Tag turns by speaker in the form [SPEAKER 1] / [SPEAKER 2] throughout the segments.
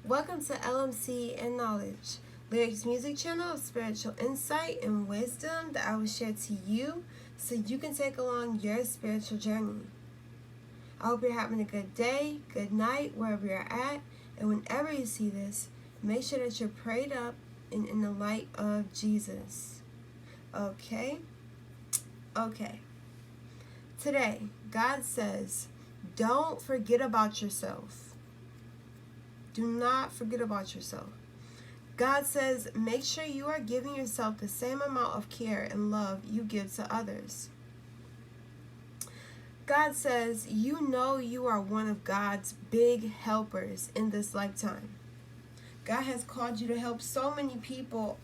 [SPEAKER 1] Welcome to LMC and Knowledge, Lyrics Music Channel of spiritual insight and wisdom that I will share to you so you can take along your spiritual journey. I hope you're having a good day, good night, wherever you're at, and whenever you see this, make sure that you're prayed up and in the light of Jesus. Okay? Okay. Today, God says, don't forget about yourself. Do not forget about yourself. God says, make sure you are giving yourself the same amount of care and love you give to others. God says, you know you are one of God's big helpers in this lifetime. God has called you to help so many people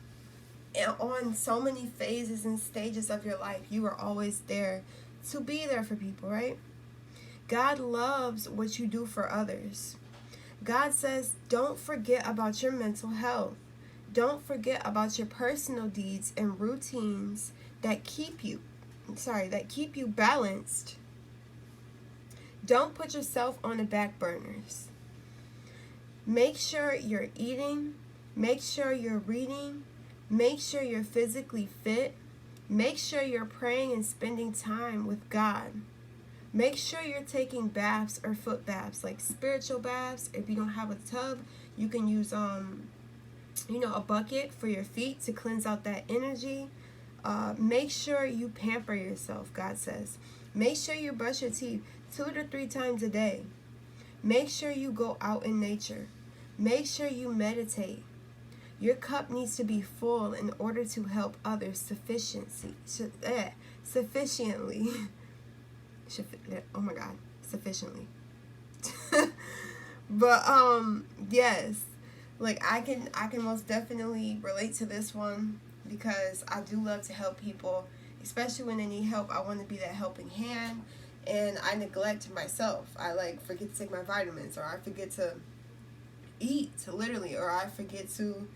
[SPEAKER 1] on so many phases and stages of your life. You are always there to be there for people, right? God loves what you do for others. God says, don't forget about your mental health. Don't forget about your personal deeds and routines that keep you balanced. Don't put yourself on the back burners. Make sure you're eating. Make sure you're reading. Make sure you're physically fit. Make sure you're praying and spending time with God. Make sure you're taking baths or foot baths, like spiritual baths. If you don't have a tub, you can use a bucket for your feet to cleanse out that energy. Make sure you pamper yourself, God says. Make sure you brush your teeth 2 to 3 times a day. Make sure you go out in nature. Make sure you meditate. Your cup needs to be full in order to help others sufficiently. Oh my God, sufficiently. But yes, like I can most definitely relate to this one because I do love to help people, especially when they need help. I want to be that helping hand, and I neglect myself. I forget to take my vitamins, or I forget to eat, literally, or I forget to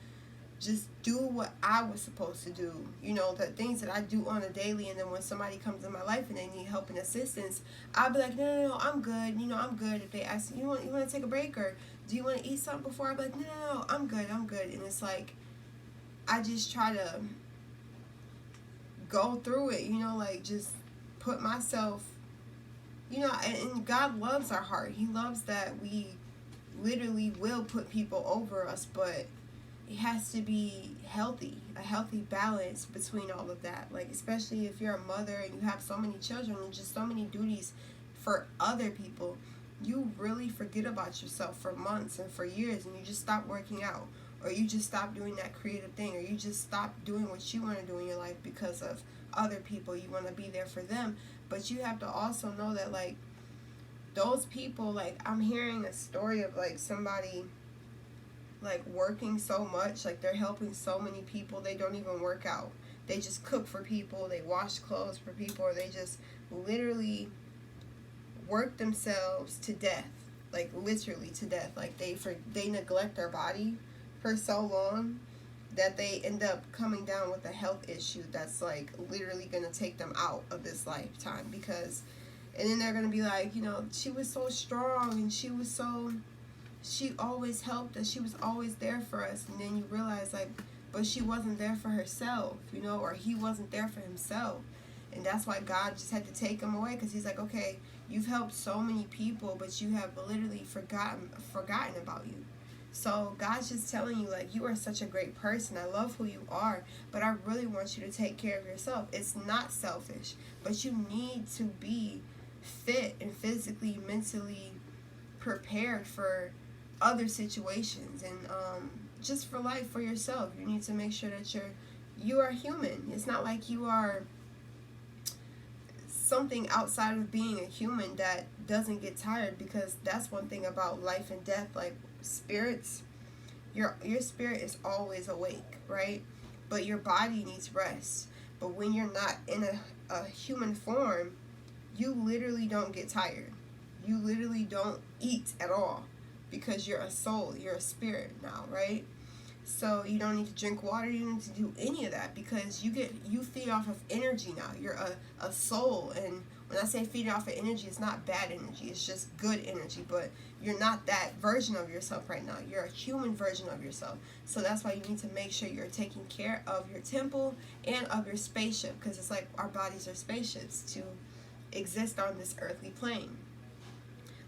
[SPEAKER 1] just do what I was supposed to do, the things that I do on a daily. And then when somebody comes in my life and they need help and assistance, I'll be like, no, I'm good. I'm good. If they ask, you want to take a break, or do you want to eat something before? I'll be like, no, I'm good. And it's like, I just try to go through it, just put myself, and God loves our heart. He loves that we literally will put people over us, but it has to be healthy, a healthy balance between all of that. Especially if you're a mother and you have so many children and just so many duties for other people, you really forget about yourself for months and for years, and you just stop working out, or you just stop doing that creative thing, or you just stop doing what you want to do in your life because of other people. You want to be there for them, but you have to also know that those people, I'm hearing a story of somebody working so much, they're helping so many people, they don't even work out. They just cook for people, they wash clothes for people, or they just literally work themselves to death, literally to death. They neglect their body for so long that they end up coming down with a health issue that's literally going to take them out of this lifetime. And then they're going to be like, she was so strong, and she always helped us. She was always there for us. And then you realize, but she wasn't there for herself, or he wasn't there for himself. And that's why God just had to take him away, because he's like, okay, you've helped so many people, but you have literally forgotten about you. So God's just telling you, you are such a great person. I love who you are, but I really want you to take care of yourself. It's not selfish, but you need to be fit and physically, mentally prepared for other situations, and just for life, for yourself. You need to make sure that you are human. It's not like you are something outside of being a human that doesn't get tired, because that's one thing about life and death. Spirits, your spirit is always awake, right? But your body needs rest. But when you're not in a human form, you literally don't get tired. You literally don't eat at all, because you're a soul, you're a spirit now, right? So you don't need to drink water, you don't need to do any of that, because you feed off of energy now. You're a soul, and When I say feeding off of energy, it's not bad energy. It's just good energy. But you're not that version of yourself right now. You're a human version of yourself. So that's why you need to make sure you're taking care of your temple and of your spaceship. Because it's like our bodies are spaceships to exist on this earthly plane.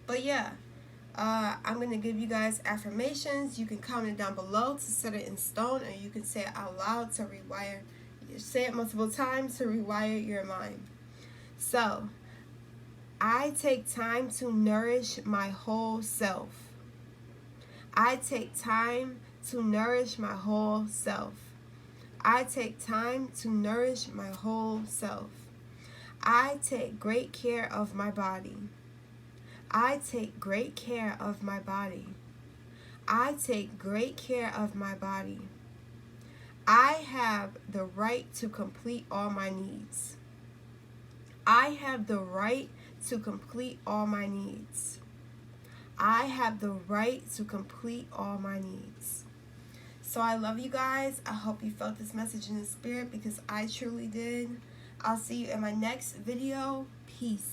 [SPEAKER 1] But yeah, I'm going to give you guys affirmations. You can comment down below to set it in stone, or you can say it out loud to rewire. Say it multiple times to rewire your mind. So, I take time to nourish my whole self. I take time to nourish my whole self. I take time to nourish my whole self. I take great care of my body. I take great care of my body. I take great care of my body. I have the right to complete all my needs. I have the right to complete all my needs. I have the right to complete all my needs. So I love you guys. I hope you felt this message in the spirit, because I truly did. I'll see you in my next video. Peace.